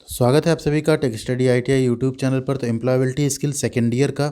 स्वागत है आप सभी का tech study ITI YouTube channel पर। तो एम्प्लॉयबिलिटी स्किल सेकेंड ईयर का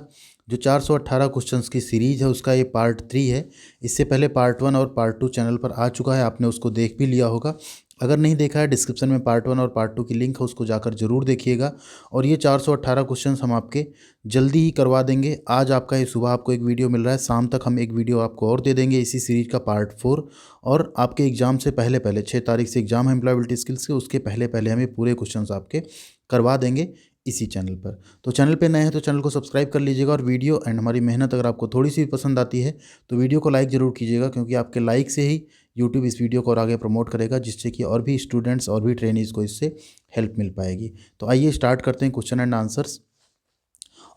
जो 418 क्वेश्चंस की सीरीज़ है उसका ये पार्ट 3 है। इससे पहले पार्ट 1 और पार्ट 2 चैनल पर आ चुका है, आपने उसको देख भी लिया होगा। अगर नहीं देखा है, डिस्क्रिप्शन में पार्ट 1 और पार्ट 2 की लिंक है, उसको जाकर जरूर देखिएगा। और ये 418 क्वेश्चंस हम आपके जल्दी ही करवा देंगे। आज आपका ये सुबह आपको एक वीडियो मिल रहा है, शाम तक हम एक वीडियो आपको और दे देंगे इसी सीरीज़ का पार्ट 4। और आपके एग्ज़ाम से पहले 6 तारीख से एग्ज़ाम है एम्प्लॉयबिलिटी स्किल्स के, उसके पहले हमें पूरे क्वेश्चंस आपके करवा देंगे इसी चैनल पर। तो चैनल पे नए हैं तो चैनल को सब्सक्राइब कर लीजिएगा। और वीडियो एंड हमारी मेहनत अगर आपको थोड़ी सी भी पसंद आती है तो वीडियो को लाइक ज़रूर कीजिएगा, क्योंकि आपके लाइक से ही यूट्यूब इस वीडियो को और आगे प्रमोट करेगा, जिससे कि और भी स्टूडेंट्स और भी ट्रेनीज़ को इससे हेल्प मिल पाएगी। तो आइए स्टार्ट करते हैं क्वेश्चन एंड आंसर्स।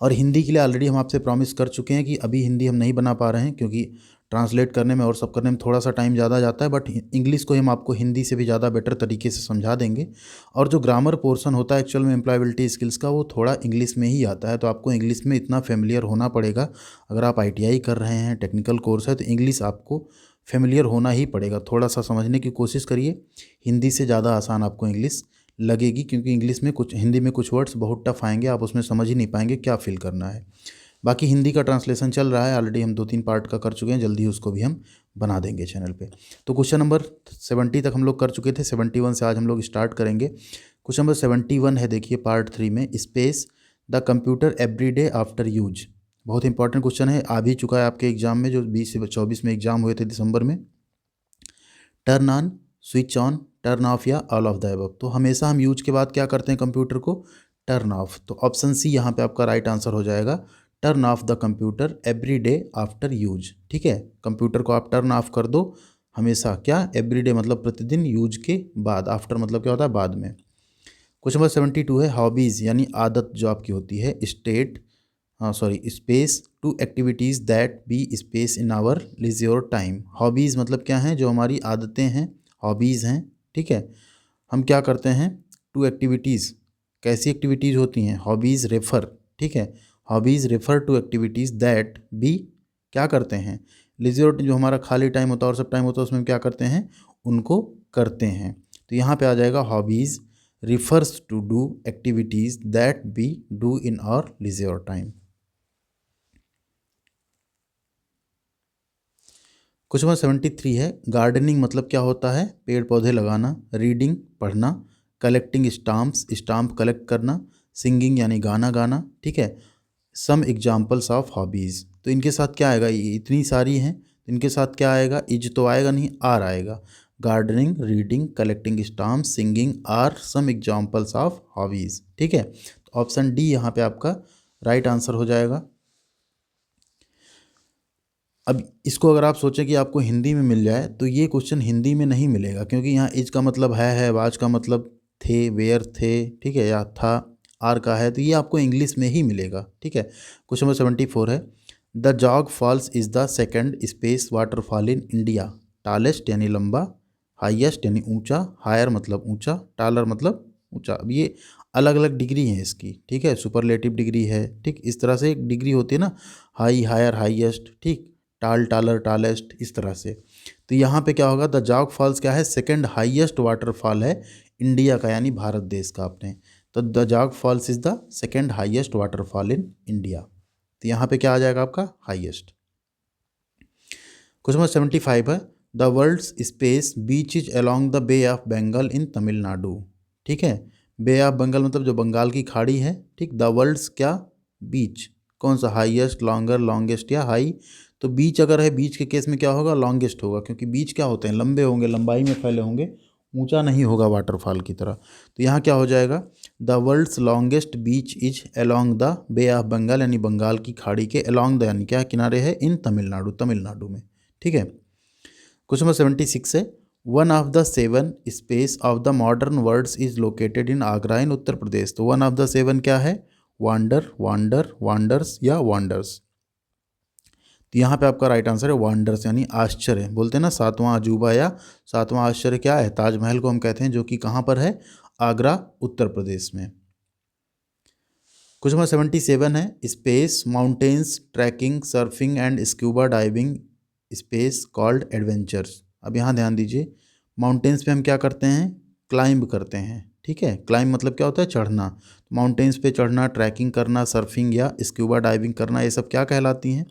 और हिंदी के लिए ऑलरेडी हम आपसे प्रॉमिस कर चुके हैं कि अभी हिंदी हम नहीं बना पा रहे हैं, क्योंकि ट्रांसलेट करने में और सब करने में थोड़ा सा टाइम ज़्यादा जाता है। बट इंग्लिश को हम आपको हिंदी से भी ज़्यादा बेटर तरीके से समझा देंगे। और जो ग्रामर पोर्शन होता है एक्चुअल में एम्प्लॉयबिलिटी स्किल्स का, वो थोड़ा इंग्लिश में ही आता है। तो आपको इंग्लिश में इतना फेमिलियर होना पड़ेगा। अगर आप ITI कर रहे हैं, टेक्निकल कोर्स है, तो इंग्लिश आपको फेमिलियर होना ही पड़ेगा। थोड़ा सा समझने की कोशिश करिए, हिंदी से ज़्यादा आसान आपको इंग्लिश लगेगी, क्योंकि इंग्लिश में हिंदी में कुछ वर्ड्स बहुत टफ आएंगे, आप उसमें समझ ही नहीं पाएंगे क्या फील करना है। बाकी हिंदी का ट्रांसलेशन चल रहा है, ऑलरेडी हम 2-3 पार्ट का कर चुके हैं, जल्दी उसको भी हम बना देंगे चैनल पे। तो क्वेश्चन नंबर 70 तक हम लोग कर चुके थे, 71 से आज हम लोग स्टार्ट करेंगे। क्वेश्चन नंबर 71 है, देखिए पार्ट 3 में, space the computer every day after use. बहुत इंपॉर्टेंट क्वेश्चन है, आ भी चुका है आपके एग्जाम में, जो 20 से 24 में एग्जाम हुए थे दिसंबर में। Turn on, switch on, turn off या ऑल ऑफ द अबव। तो हमेशा हम यूज के बाद क्या करते हैं कंप्यूटर को? Turn off. तो ऑप्शन सी यहाँ पे आपका राइट आंसर हो जाएगा, turn off the computer every day after use. ठीक है, कंप्यूटर को आप टर्न ऑफ कर दो हमेशा, क्या? एवरी डे मतलब प्रतिदिन, यूज के बाद, आफ्टर मतलब क्या होता है? बाद में। क्वेश्चन नंबर 72 है, हॉबीज़ यानी आदत जो आपकी होती है, space to activities that be space in our leisure time. Hobbies मतलब क्या है? जो हमारी आदतें हैं, हॉबीज़ हैं। ठीक है, हम क्या करते हैं? टू एक्टिविटीज़, कैसी एक्टिविटीज़ होती हैं? Hobbies refer. ठीक है, hobbies refer to activities that be क्या करते हैं? लीजर, जो हमारा खाली टाइम होता है और सब टाइम होता है, उसमें क्या करते हैं? उनको करते हैं। तो यहाँ पे आ जाएगा hobbies refers to do activities that we do in our leisure time। Question number 73 है, गार्डनिंग मतलब क्या होता है? पेड़ पौधे लगाना। रीडिंग पढ़ना। कलेक्टिंग स्टाम्प्स, स्टाम्प कलेक्ट करना। सिंगिंग यानी गाना गाना। ठीक है, सम एग्जाम्पल्स ऑफ हॉबीज़। तो इनके साथ क्या आएगा? ये इतनी सारी हैं, इनके साथ क्या आएगा? इज तो आएगा नहीं, आर आएगा। Gardening, reading, collecting stamp, singing are some examples of hobbies. ठीक है, तो ऑप्शन डी यहाँ पे आपका राइट आंसर हो जाएगा। अब इसको अगर आप सोचें कि आपको हिंदी में मिल जाए, तो ये क्वेश्चन हिंदी में नहीं मिलेगा, क्योंकि यहाँ इज का मतलब है, वाज का मतलब थे, वेयर थे, ठीक है, या था, आर का है, तो ये आपको इंग्लिश में ही मिलेगा। ठीक है, क्वेश्चन नंबर 74 है, the Jog Falls is the second space waterfall in India. Tallest यानी लंबा, हाईएस्ट यानी ऊंचा, हायर मतलब ऊंचा, टालर मतलब ऊंचा। अब ये अलग अलग डिग्री है इसकी। ठीक है, सुपरलेटिव डिग्री है। ठीक, इस तरह से एक डिग्री होती है ना, हाई, हायर, हाईएस्ट। ठीक, टाल, टालर, टालेस्ट, इस तरह से। तो यहाँ पे क्या होगा? द जॉग फॉल्स क्या है? सेकंड हाईएस्ट वाटरफॉल है इंडिया का, यानी भारत देश का। आपने तो the Jog Falls is the second highest waterfall in India. तो यहाँ पे क्या आ जाएगा आपका? हाईएस्ट। क्वेश्चन नंबर 75 है, the world's space beaches along the bay of Bengal in Tamil Nadu. ठीक है, बे ऑफ बंगाल मतलब जो बंगाल की खाड़ी है। ठीक, द वर्ल्ड्स क्या? बीच, कौन सा? हाईएस्ट, लॉन्गर, लॉन्गेस्ट या हाई। तो बीच अगर है, बीच के केस में क्या होगा? लॉन्गेस्ट होगा, क्योंकि बीच क्या होते हैं? लंबे होंगे, लंबाई में फैले होंगे, ऊंचा नहीं होगा वाटरफॉल की तरह। तो यहाँ क्या हो जाएगा? The world's longest beach is along the bay of Bengal, यानी बंगाल की खाड़ी के अलोंग द, यानी क्या किनारे है? इन तमिलनाडु, तमिलनाडु में। ठीक है, क्वेश्चन नंबर 76 है, one of the 7 space of the modern words is located in Agra in Uttar Pradesh. तो वन ऑफ द 7 क्या है? वांडर, वांडर, वांडर्स या वांडर्स। तो यहाँ पे आपका राइट आंसर है वांडर्स, यानी आश्चर्य। बोलते हैं ना, सातवां अजूबा या सातवां आश्चर्य क्या है? ताजमहल को हम कहते हैं, जो कि कहाँ पर है? आगरा, उत्तर प्रदेश में। क्वेश्चन नंबर 77 है, space mountains, trekking, surfing and scuba diving space called adventures. अब यहाँ ध्यान दीजिए, माउंटेन्स पे हम क्या करते हैं? क्लाइंब करते हैं। ठीक है। क्लाइंब मतलब क्या होता है, चढ़ना। माउंटेन्स पे चढ़ना, ट्रैकिंग करना, सर्फिंग या स्क्यूबा डाइविंग करना, ये सब क्या कहलाती हैं,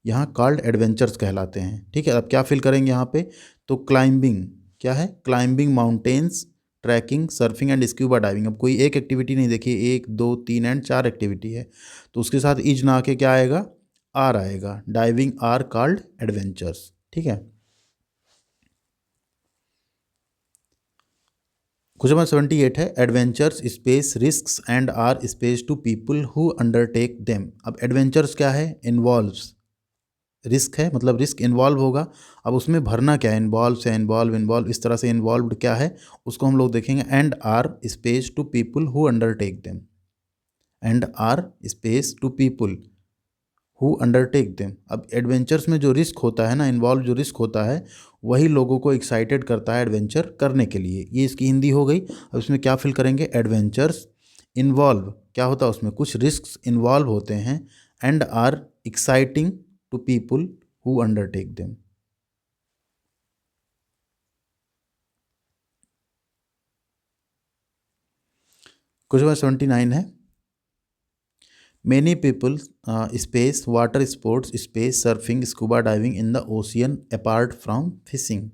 यहाँ कॉल्ड एडवेंचर्स कहलाते हैं। ठीक है। अब क्या फिल करेंगे यहाँ पे, तो क्लाइंबिंग क्या है, climbing mountains, trekking, surfing and scuba diving. अब कोई एक एक्टिविटी नहीं, देखिए 1 2 3 एंड 4 एक्टिविटी है, तो उसके साथ इज ना आके क्या आएगा, आर आएगा। Diving are called adventures. ठीक है। क्वेश्चन नंबर 78 है, adventures space risks and are space to people who undertake them. अब एडवेंचर्स क्या है, इन्वॉल्व्स, रिस्क है मतलब रिस्क इन्वॉल्व होगा। अब उसमें भरना क्या है, इन्वॉल्व से इन्वॉल्व इस तरह से इन्वॉल्व्ड क्या है उसको हम लोग देखेंगे। And are space to people who undertake them, and are space to people who undertake them. अब एडवेंचर्स में जो रिस्क होता है ना, इन्वॉल्व जो रिस्क होता है, वही लोगों को एक्साइटेड करता है एडवेंचर करने के लिए। ये इसकी हिंदी हो गई। अब इसमें क्या फिल करेंगे, एडवेंचर्स इन्वॉल्व क्या होता है, उसमें कुछ रिस्क इन्वॉल्व होते हैं, and are exciting to people who undertake them. Question number 79 है, many people space water sports space surfing scuba diving in the ocean apart from fishing.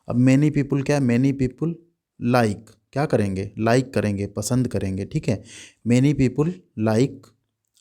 अब मेनी पीपल क्या है, मेनी पीपल लाइक क्या करेंगे, like करेंगे, पसंद करेंगे। ठीक है। मेनी पीपल लाइक,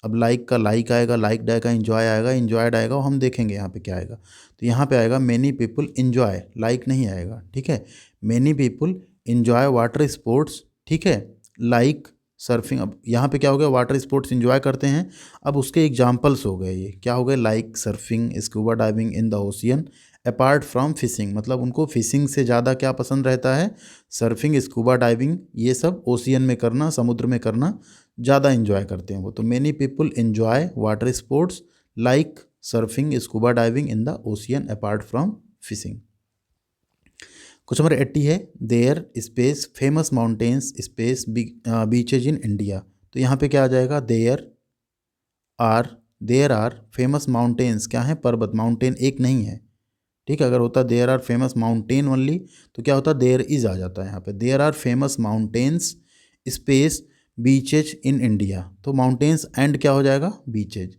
अब लाइक का लाइक आएगा, लाइक आएगा, इन्जॉय आएगा, इन्जॉयड आएगा, और हम देखेंगे यहाँ पे क्या आएगा। तो यहाँ पे आएगा मेनी पीपल इन्जॉय, लाइक नहीं आएगा। ठीक है। Many people enjoy water sports, ठीक है, लाइक सर्फिंग। अब यहाँ पे क्या हो गया, वाटर स्पोर्ट्स इन्जॉय करते हैं। अब उसके एग्जाम्पल्स हो गए, ये क्या हो गए, like surfing scuba diving in the ocean apart from fishing, मतलब उनको फिशिंग से ज़्यादा क्या पसंद रहता है, सर्फिंग स्कूबा डाइविंग ये सब ओशियन में करना, समुद्र में करना ज़्यादा इन्जॉय करते हैं वो। तो many people enjoy water sports like surfing scuba diving in the ocean apart from fishing. Question number 80 है, there space famous mountains space beaches in India. तो यहाँ पे क्या आ जाएगा, देयर आर फेमस माउंटेन्स क्या है, पर्वत, माउंटेन एक नहीं है। ठीक है। अगर होता there are famous mountain only तो क्या होता, देयर इज आ जाता है यहाँ पे। There are famous mountains space beaches in India, तो माउंटेन्स एंड क्या हो जाएगा, बीचेज।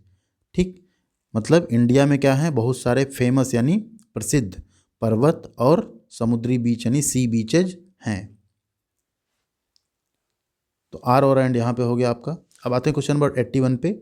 ठीक, मतलब इंडिया में क्या है, बहुत सारे फेमस यानी प्रसिद्ध पर्वत और समुद्री बीच यानी सी बीचेज हैं। तो आर और एंड यहाँ पे हो गया आपका। अब आते हैं क्वेश्चन नंबर 81 पे,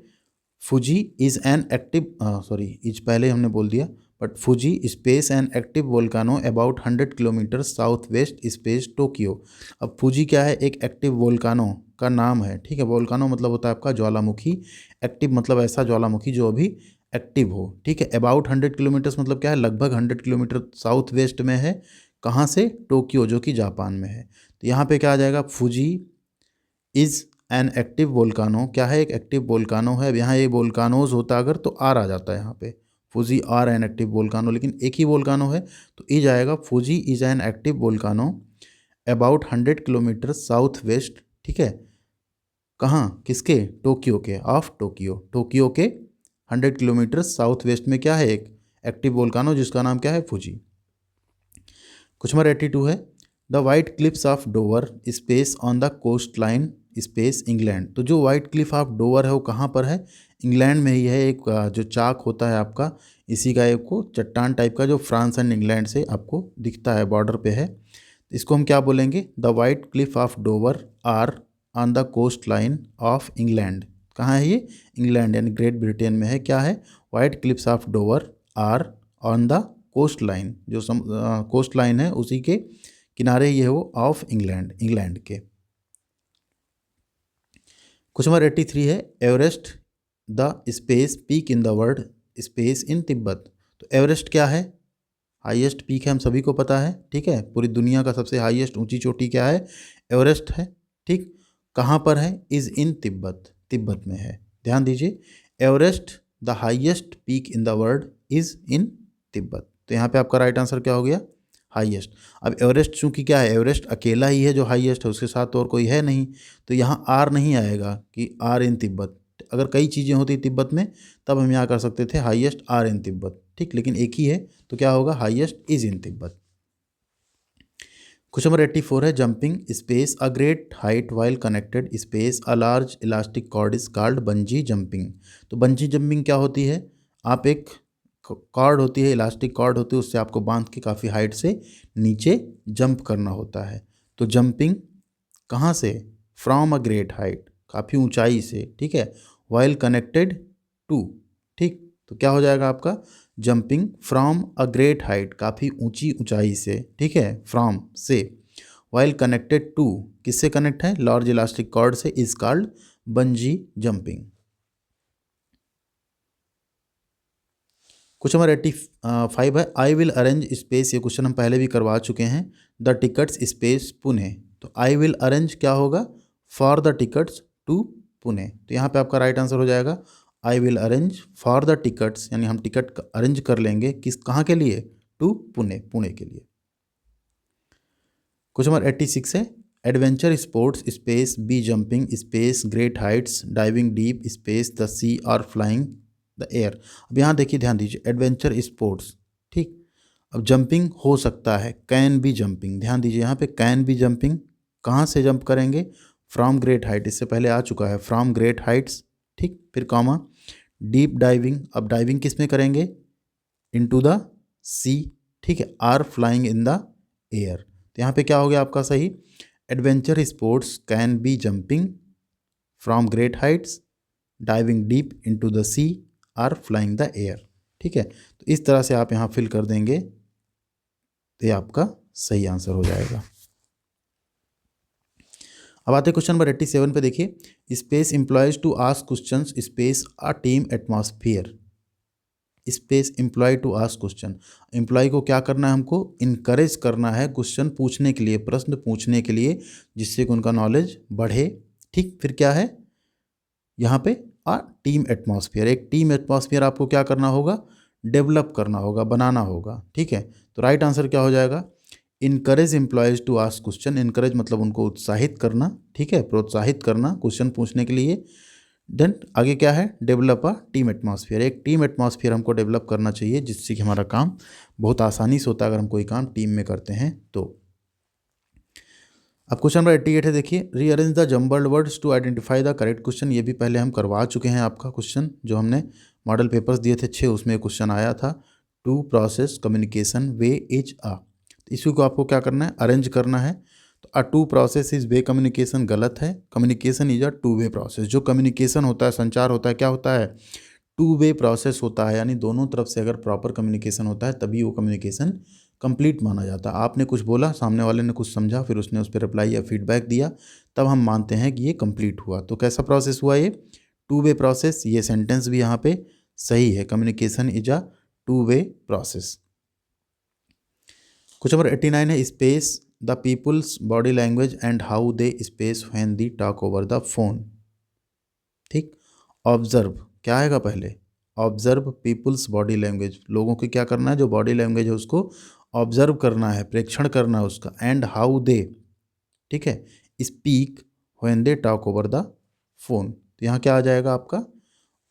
Fuji is an active, sorry is पहले हमने बोल दिया, but Fuji space an active volcano about 100 kilometre south west space Tokyo. अब फुजी क्या है, एक एक्टिव वोल्कानो का नाम है। ठीक है। वोल्कानो मतलब होता है आपका ज्वालामुखी, एक्टिव मतलब ऐसा ज्वालामुखी जो अभी एक्टिव हो। ठीक है। अबाउट 100 किलोमीटर्स मतलब क्या है, लगभग 100 किलोमीटर साउथ वेस्ट में है। कहाँ से, टोक्यो जो कि जापान में है। तो यहाँ पे क्या आ जाएगा, फुजी इज़ एन एक्टिव वोल्कानो, क्या है, एक एक्टिव वोल्कानो है। अब यहाँ ये वोल्कानोज होता अगर तो आर आ जाता है यहाँ पे, Fuji are an active volcano, लेकिन एक ही वोल्कानो है तो इज आएगा। Fuji is an active volcano about 100 kilometre south west, ठीक है, कहाँ, किसके, टोक्यो के, ऑफ टोक्यो, टोक्यो के 100 किलोमीटर साउथ वेस्ट में क्या है, एक एक्टिव वोल्कानो जिसका नाम क्या है, फुजी। क्वेश्चन नंबर 82 है, the white cliffs of Dover space on the coast line space England. तो जो वाइट क्लिफ ऑफ डोवर है वो कहाँ पर है, इंग्लैंड में ही है। एक जो चाक होता है आपका, इसी का एक को चट्टान टाइप का जो फ्रांस एंड इंग्लैंड से आपको दिखता है, बॉर्डर पे है। इसको हम क्या बोलेंगे, the white cliff of Dover are on the coast line of England. कहाँ है ये, इंग्लैंड यानी ग्रेट ब्रिटेन में है। क्या है, white cliffs of Dover are on the coast line, जो कोस्ट लाइन है उसी के किनारे ये है वो, ऑफ इंग्लैंड, इंग्लैंड के। क्वेश्चन नंबर 83 है, Everest the space peak in the world space in Tibet. तो एवरेस्ट क्या है, हाईएस्ट पीक है, हम सभी को पता है। ठीक है। पूरी दुनिया का सबसे हाईएस्ट ऊंची चोटी क्या है, एवरेस्ट है। ठीक, कहाँ पर है, इज़ इन तिब्बत, तिब्बत में है। ध्यान दीजिए, Everest the highest peak in the world is in Tibet. तो यहाँ पे आपका राइट आंसर क्या हो गया, हाईएस्ट। अब एवरेस्ट चूंकि क्या है, एवरेस्ट अकेला ही है जो हाईएस्ट है, उसके साथ और कोई है नहीं, तो यहाँ आर नहीं आएगा कि आर इन तिब्बत। अगर कई चीज़ें होती तिब्बत में तब हम यहाँ कर सकते थे हाईएस्ट आर इन तिब्बत। ठीक, लेकिन एक ही है तो क्या होगा, highest is in Tibet. Question number 84 है jumping space a great height while connected space a large elastic cord is called bungee jumping. तो बंजी जंपिंग क्या होती है? आप एक कॉर्ड होती है, इलास्टिक कॉर्ड होती है, उससे आपको बांध के काफ़ी हाइट से नीचे जंप करना होता है। तो जंपिंग कहाँ से? फ्रॉम अ ग्रेट हाइट, काफ़ी ऊंचाई से, ठीक है। वाइल कनेक्टेड टू, ठीक, तो क्या हो जाएगा आपका? Jumping from a great height, काफ़ी ऊंची ऊंचाई से, ठीक है, फ्रॉम से। वाइल कनेक्टेड टू, किससे कनेक्ट है? लार्ज इलास्टिक कॉर्ड से, is called bungee jumping. Question number 85 है आई विल अरेंज स्पेस, ये क्वेश्चन हम पहले भी करवा चुके हैं, द टिकट्स स्पेस पुणे। तो आई विल अरेंज क्या होगा? For the tickets to Pune. तो यहाँ पे आपका राइट आंसर हो जाएगा I will arrange for the tickets, यानी हम टिकट अरेंज कर लेंगे किस, कहाँ के लिए? टू पुणे, पुणे के लिए। क्वेश्चन नंबर 86 है adventure sports space be jumping space great heights diving deep space the sea और फ्लाइंग द एयर। अब यहाँ देखिए, ध्यान दीजिए, एडवेंचर स्पोर्ट्स, ठीक। अब जंपिंग हो सकता है, कैन बी जंपिंग, ध्यान दीजिए यहाँ पे कैन बी जंपिंग, कहाँ से जंप करेंगे? फ्रॉम ग्रेट हाइट, इससे पहले आ चुका है, फ्रॉम ग्रेट हाइट्स, ठीक, फिर कॉमा डीप डाइविंग, अब डाइविंग किस में करेंगे? इनटू द सी, ठीक है, or flying in the air. तो यहाँ पे क्या हो गया आपका सही? Adventure sports can be jumping from great heights diving deep into the sea or flying the air, ठीक है। तो इस तरह से आप यहाँ फिल कर देंगे तो ये आपका सही आंसर हो जाएगा। अब आते हैं क्वेश्चन नंबर 87 पे, देखिए space employees to ask questions space a team atmosphere. Space employee to ask question, employee को क्या करना है? हमको इनकरेज करना है क्वेश्चन पूछने के लिए, प्रश्न पूछने के लिए, जिससे कि उनका नॉलेज बढ़े, ठीक। फिर क्या है यहाँ पे? आ टीम एटमॉस्फेयर, एक टीम एटमॉस्फेयर आपको क्या करना होगा? डेवलप करना होगा, बनाना होगा, ठीक है। तो राइट आंसर क्या हो जाएगा? Encourage employees to ask question, encourage मतलब उनको उत्साहित करना, ठीक है, प्रोत्साहित करना क्वेश्चन पूछने के लिए। देन आगे क्या है? डेवलप अ टीम एटमॉस्फेयर, एक टीम एटमॉस्फेयर हमको डेवलप करना चाहिए, जिससे कि हमारा काम बहुत आसानी से होता है अगर हम कोई काम टीम में करते हैं तो। अब क्वेश्चन नंबर 88 है, देखिए rearrange the jumbled words to identify the correct question. ये भी पहले हम करवा चुके हैं आपका क्वेश्चन, जो हमने मॉडल पेपर्स दिए थे 6, उसमें क्वेश्चन आया था two process communication way is a. इसी को आपको क्या करना है? अरेंज करना है। तो a two process is way communication गलत है, communication is a two way process. जो कम्युनिकेशन होता है, संचार होता है, क्या होता है? टू वे प्रोसेस होता है, यानी दोनों तरफ से अगर प्रॉपर कम्युनिकेशन होता है तभी वो कम्युनिकेशन कंप्लीट माना जाता है। आपने कुछ बोला, सामने वाले ने कुछ समझा, फिर उसने उस पर रिप्लाई या फीडबैक दिया, तब हम मानते हैं कि ये कंप्लीट हुआ। तो कैसा प्रोसेस हुआ ये? Two way process. ये सेंटेंस भी यहाँ पे सही है, communication is a two way process. Question number 89 है space the people's body language and how they space when they talk over the phone, ठीक। ऑब्जर्व क्या आएगा पहले? ऑब्जर्व पीपुल्स बॉडी लैंग्वेज, लोगों को क्या करना है? जो बॉडी लैंग्वेज है उसको ऑब्जर्व करना है, प्रेक्षण करना है उसका। एंड हाउ दे, ठीक है, speak when they talk over the phone. तो यहाँ क्या आ जाएगा आपका?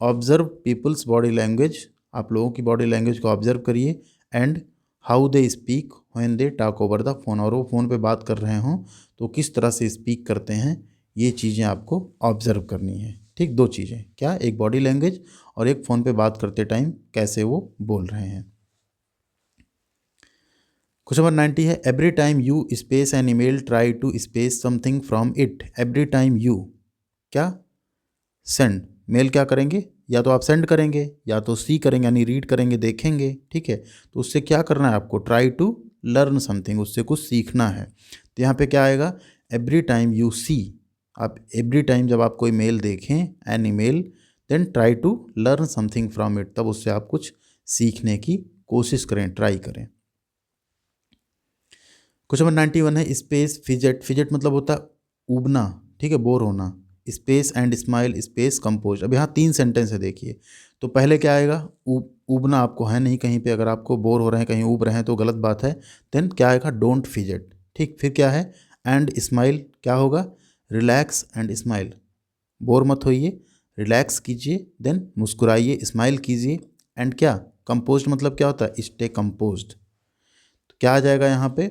ऑब्जर्व पीपल्स बॉडी लैंग्वेज, आप लोगों की बॉडी लैंग्वेज को ऑब्जर्व करिए। And how they speak when they talk over the phone, और वो फ़ोन पे बात कर रहे हों तो किस तरह से स्पीक करते हैं, ये चीज़ें आपको ऑब्जर्व करनी है, ठीक। दो चीज़ें, क्या? एक बॉडी लैंग्वेज और एक फ़ोन पे बात करते टाइम कैसे वो बोल रहे हैं। क्वेश्चन नंबर 90 है every time you space an email try to space something from it. Every time you क्या? सेंड, मेल क्या करेंगे? या तो आप सेंड करेंगे या तो सी करेंगे, यानी रीड करेंगे, देखेंगे, ठीक है। तो उससे क्या करना है आपको? ट्राई टू लर्न समथिंग, उससे कुछ सीखना है। तो यहाँ पे क्या आएगा? एवरी टाइम यू सी, आप एवरी टाइम जब आप कोई मेल देखें, an email, then try to learn something from it, तब उससे आप कुछ सीखने की कोशिश करें, ट्राई करें। क्वेश्चन नंबर 91 है स्पेस फिजेट, फिजेट मतलब होता है उबना, ठीक है, बोर होना। Space and smile space compose. अब यहाँ 3 सेंटेंस है, देखिए। तो पहले क्या आएगा? उबना आपको है नहीं कहीं पे, अगर आपको बोर हो रहे हैं, कहीं उब रहे हैं तो गलत बात है। देन क्या आएगा? डोंट फिजेट, ठीक। फिर क्या है? एंड स्माइल, क्या होगा? रिलैक्स एंड स्माइल, बोर मत होइए, रिलैक्स कीजिए, देन मुस्कुराइए, स्माइल कीजिए। एंड क्या? कंपोज्ड मतलब क्या होता है? Stay composed. तो क्या आ जाएगा यहाँ पे?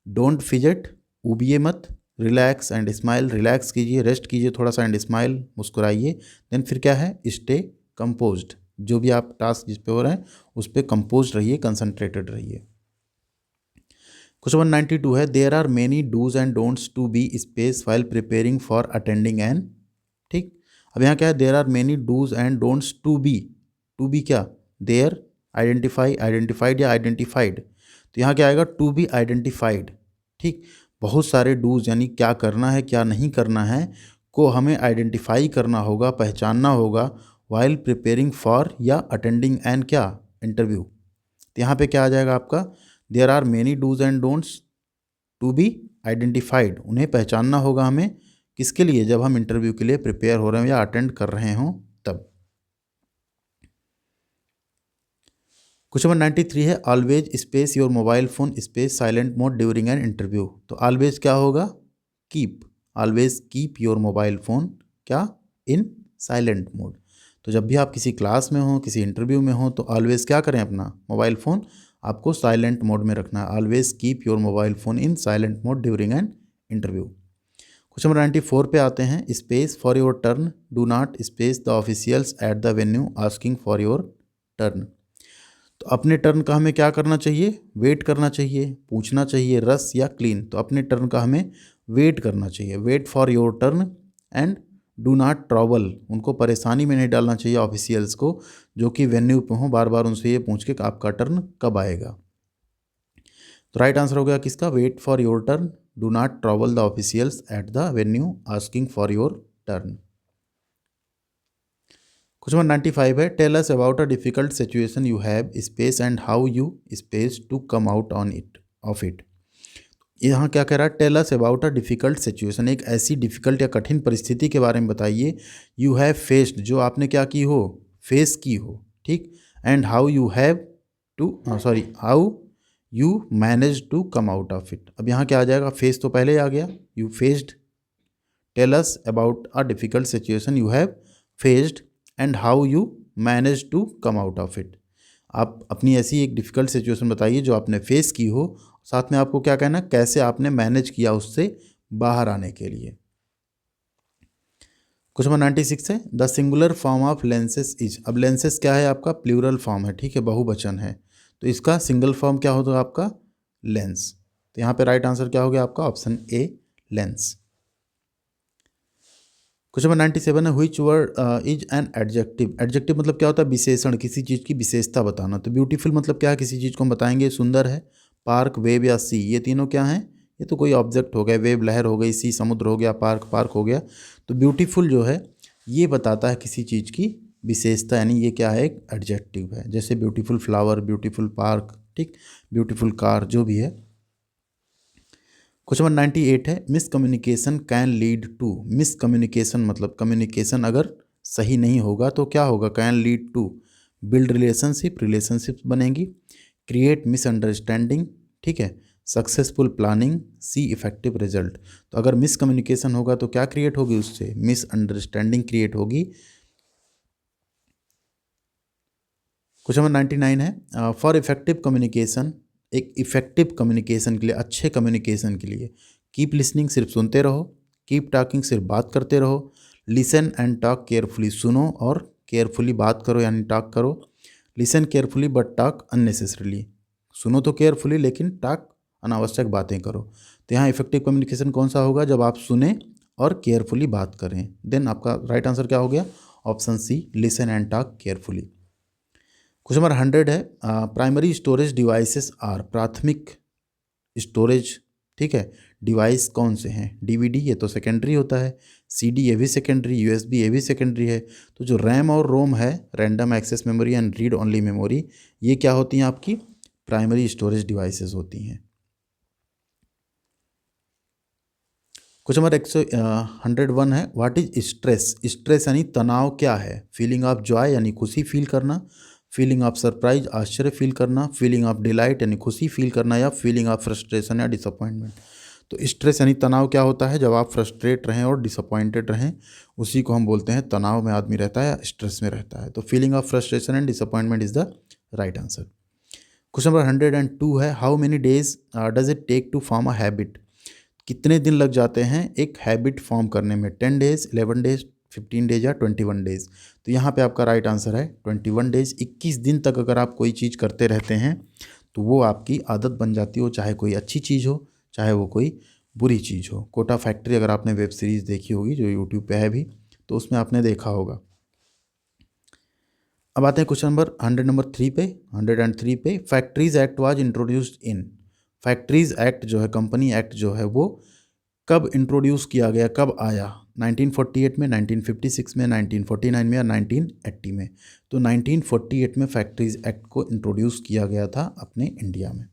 डोंट फिजेट, ऊबिए मत, रिलैक्स एंड स्माइल, रिलैक्स कीजिए, रेस्ट कीजिए थोड़ा सा एंड स्माइल, मुस्कुराइए। देन फिर क्या है, स्टे कंपोज्ड, जो भी आप टास्क जिस पे हो रहे हैं उस पर कंपोज रहिए, कंसंट्रेटेड रहिए। क्वेश्चन 192 है, there are many dos and don'ts to be space while preparing for attending an, ठीक। अब यहाँ क्या है, there are many dos and don'ts to be क्या, देयर, आइडेंटिफाई, आइडेंटिफाइड या आइडेंटिफाइड, तो यहाँ क्या आएगा, टू बी आइडेंटिफाइड, ठीक। बहुत सारे डूज यानी क्या करना है क्या नहीं करना है को हमें आइडेंटिफाई करना होगा, पहचानना होगा, वाइल प्रिपेयरिंग फॉर या अटेंडिंग एन क्या, इंटरव्यू। तो यहाँ पे क्या आ जाएगा आपका, there are many dos and don'ts to be identified, उन्हें पहचानना होगा हमें, किसके लिए, जब हम इंटरव्यू के लिए प्रिपेयर हो रहे हो या अटेंड कर रहे हों तब। क्वेश्चन नंबर 93 है, always space your mobile phone space silent mode during an interview. तो ऑलवेज क्या होगा, keep, always keep your mobile phone क्या, इन साइलेंट मोड। तो जब भी आप किसी क्लास में हो, किसी इंटरव्यू में हो, तो ऑलवेज क्या करें, अपना मोबाइल फ़ोन आपको साइलेंट मोड में रखना है। Always keep your mobile phone in silent mode during an interview. Question number 94 पे आते हैं, space for your turn, do not space the officials at the venue asking for your turn. तो अपने turn का हमें क्या करना चाहिए, वेट करना चाहिए, पूछना चाहिए रस या क्लीन। तो अपने टर्न का हमें वेट करना चाहिए, wait for your turn, and do not trouble, उनको परेशानी में नहीं डालना चाहिए ऑफिशियल्स को, जो कि वेन्यू पे हों, बार बार उनसे ये पूछ के कि आपका टर्न कब आएगा। तो राइट आंसर हो गया किसका, wait for your turn, do not trouble the officials at the venue asking for your turn. Question number 95 है, tell us about a difficult situation you have space and how you space to come out on it of it. यहाँ क्या कह रहा है, tell us about a difficult situation, एक ऐसी difficult या कठिन परिस्थिति के बारे में बताइए, यू हैव फेस्ड, जो आपने क्या की हो, फेस की हो, ठीक। And how you have to, sorry, how you manage to come out of it. अब यहाँ क्या आ जाएगा, फेस तो पहले ही आ गया, you faced, tell us about a difficult situation you have faced and how you manage to come out of it. आप अपनी ऐसी एक डिफ़िकल्ट सिचुएशन बताइए जो आपने फेस की हो, साथ में आपको क्या कहना, कैसे आपने मैनेज किया उससे बाहर आने के लिए। क्वेश्चन नंबर 96 है, the singular form of lenses is. अब लेंसेस क्या है आपका, प्लूरल फॉर्म है, ठीक है, बहुवचन है, तो इसका सिंगल फॉर्म क्या होगा आपका, लेंस। तो यहाँ पे राइट आंसर क्या हो गया आपका, option A, lens. Question number 97 है, which word is an adjective. Adjective मतलब क्या होता है, विशेषण, किसी चीज़ की विशेषता बताना। तो ब्यूटीफुल मतलब क्या है, किसी चीज़ को हम बताएंगे सुंदर है। पार्क, वेव या सी, ये तीनों क्या हैं, ये तो कोई ऑब्जेक्ट हो गए, वेव लहर हो गई, सी समुद्र हो गया, पार्क पार्क हो गया। तो ब्यूटीफुल जो है ये बताता है किसी चीज़ की विशेषता, यानी ये क्या है, एक एडजेक्टिव है। जैसे ब्यूटीफुल फ्लावर, ब्यूटीफुल पार्क, ठीक, ब्यूटीफुल कार, जो भी है। क्वेश्चन नंबर 98 है, miscommunication can lead to. Miscommunication मतलब कम्युनिकेशन अगर सही नहीं होगा तो क्या होगा, can lead to build relationship, relationships बनेंगी, क्रिएट मिसअंडरस्टैंडिंग, ठीक है, successful planning, C effective result. तो अगर मिस कम्युनिकेशन होगा तो क्या क्रिएट होगी, उससे मिसअंडरस्टैंडिंग क्रिएट होगी। क्वेश्चन नंबर 99 है, फॉर इफेक्टिव कम्युनिकेशन, एक इफेक्टिव कम्युनिकेशन के लिए, अच्छे कम्युनिकेशन के लिए, कीप लिसनिंग, सिर्फ सुनते रहो, कीप टॉकिंग, सिर्फ बात करते रहो, लिसन एंड टॉक केयरफुली, सुनो और केयरफुली बात करो यानी टॉक करो, listen carefully but talk unnecessarily, सुनो तो केयरफुली लेकिन टॉक अनावश्यक बातें करो। तो यहाँ इफेक्टिव कम्युनिकेशन कौन सा होगा, जब आप सुने और केयरफुली बात करें। देन आपका राइट आंसर क्या हो गया, option C, listen and talk carefully. Question number 100 है, प्राइमरी स्टोरेज डिवाइसेस आर। प्राथमिक स्टोरेज, ठीक है, डिवाइस कौन से हैं, डीवीडी ये तो सेकेंडरी होता है, सीडी ये भी सेकेंडरी, यूएसबी ये भी सेकेंडरी है। तो जो रैम और रोम है, random access memory and read only memory, ये क्या होती हैं, आपकी प्राइमरी स्टोरेज डिवाइसेस होती हैं। क्वेश्चन नंबर 101 है, व्हाट इज स्ट्रेस। स्ट्रेस यानी तनाव क्या है, फीलिंग ऑफ जॉय यानी खुशी फील करना, फीलिंग ऑफ सरप्राइज आश्चर्य फील करना, फीलिंग ऑफ डिलाइट यानी खुशी फील करना, या फीलिंग ऑफ फ्रस्ट्रेशन या डिसअपॉइंटमेंट। तो स्ट्रेस यानी तनाव क्या होता है, जब आप फ्रस्ट्रेट रहें और डिसअपॉइंटेड रहें, उसी को हम बोलते हैं तनाव में आदमी रहता है या स्ट्रेस में रहता है। तो feeling of frustration and disappointment is the right answer. Question number 102 है, how many days does it take to form a habit. कितने दिन लग जाते हैं एक हैबिट फॉर्म करने में, 10 डेज, 11 डेज, 15 डेज या 21 डेज। तो यहाँ पे आपका राइट आंसर है 21 डेज। 21 दिन तक अगर आप कोई चीज़ करते रहते हैं तो वो आपकी आदत बन जाती हो, चाहे कोई अच्छी चीज़ हो चाहे वो कोई बुरी चीज़ हो। कोटा फैक्ट्री अगर आपने वेब सीरीज़ देखी होगी जो यूट्यूब पे है भी, तो उसमें आपने देखा होगा। अब आते हैं क्वेश्चन नंबर 103 पे। 103 पे, factories act was introduced in. Factories act जो है, कंपनी एक्ट जो है, वो कब इंट्रोड्यूस किया गया, कब आया? 1948 में, 1956 में, 1949 में या 1980 में? तो 1948 में फैक्ट्रीज एक्ट को इंट्रोड्यूस किया गया था अपने इंडिया में।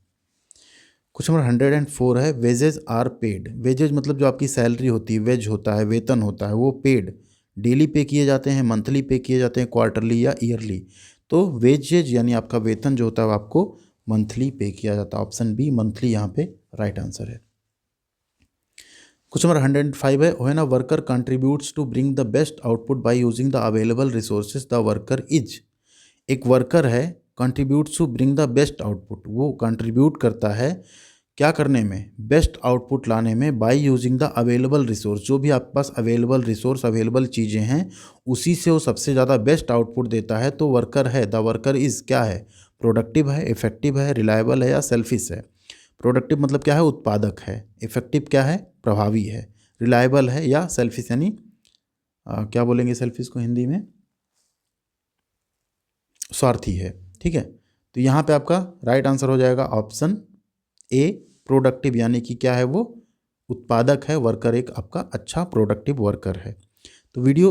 क्वेश्चन नंबर 104 है, वेजेज आर पेड। वेजेज मतलब जो आपकी सैलरी होती है, वेज होता है, वेतन होता है, वो पेड डेली पे किए जाते हैं, मंथली पे किए जाते हैं, क्वार्टरली या ईयरली? तो वेजेज यानी आपका वेतन जो होता है वो आपको मंथली पे किया जाता है। ऑप्शन बी मंथली यहाँ पे राइट आंसर है। क्वेश्चन नंबर 105 है, when a worker contributes to bring the best output by using the available resources the worker is. एक वर्कर है, contributes to bring the best output, वो contribute करता है क्या करने में? बेस्ट आउटपुट लाने में, by using the available resource. जो भी आपके पास अवेलेबल रिसोर्स, अवेलेबल चीज़ें हैं, उसी से वो सबसे ज़्यादा बेस्ट आउटपुट देता है। तो वर्कर है, द वर्कर इज़ क्या है? प्रोडक्टिव है, इफेक्टिव है, रिलायबल है या सेल्फिश है? प्रोडक्टिव मतलब क्या है? उत्पादक है। इफेक्टिव क्या है? प्रभावी है। रिलायबल है या सेल्फिश यानी क्या बोलेंगे सेल्फिश को हिंदी में? स्वार्थी है। ठीक है, तो यहाँ पे आपका राइट आंसर हो जाएगा ऑप्शन ए प्रोडक्टिव, यानी कि क्या है वो? उत्पादक है। वर्कर एक आपका अच्छा प्रोडक्टिव वर्कर है। तो वीडियो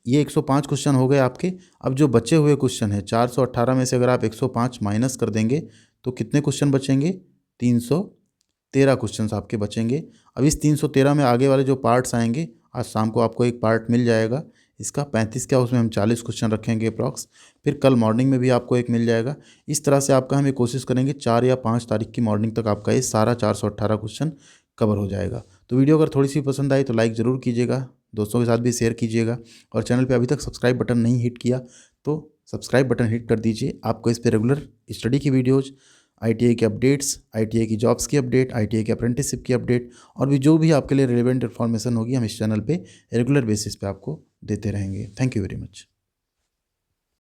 ये 105 क्वेश्चन हो गए आपके। अब जो बचे हुए क्वेश्चन है 418 में से अगर आप 105 माइनस कर देंगे तो कितने क्वेश्चन बचेंगे? 313 क्वेश्चन आपके बचेंगे। अब इस 313 में आगे वाले जो पार्ट्स आएंगे, आज शाम को आपको एक पार्ट मिल जाएगा इसका 35 का, उसमें हम 40 क्वेश्चन रखेंगे अप्रॉक्स। फिर कल मॉर्निंग में भी आपको एक मिल जाएगा। इस तरह से आपका हमें कोशिश करेंगे 4 या 5 तारीख की मॉर्निंग तक आपका ये सारा 418 क्वेश्चन कवर हो जाएगा। तो वीडियो अगर थोड़ी सी पसंद आई तो लाइक ज़रूर कीजिएगा, दोस्तों के साथ भी शेयर कीजिएगा, और चैनल पे अभी तक सब्सक्राइब बटन नहीं हिट किया तो सब्सक्राइब बटन हिट कर दीजिए। आपको इस पर रेगुलर स्टडी की वीडियोज़, ITI के अपडेट्स, ITI की जॉब्स की अपडेट, ITI के अप्रेंटिसशिप की अपडेट, और भी जो भी आपके लिए रिलेवेंट इन्फॉर्मेशन होगी हम इस चैनल पे रेगुलर बेसिस पे आपको देते रहेंगे। Thank you very much.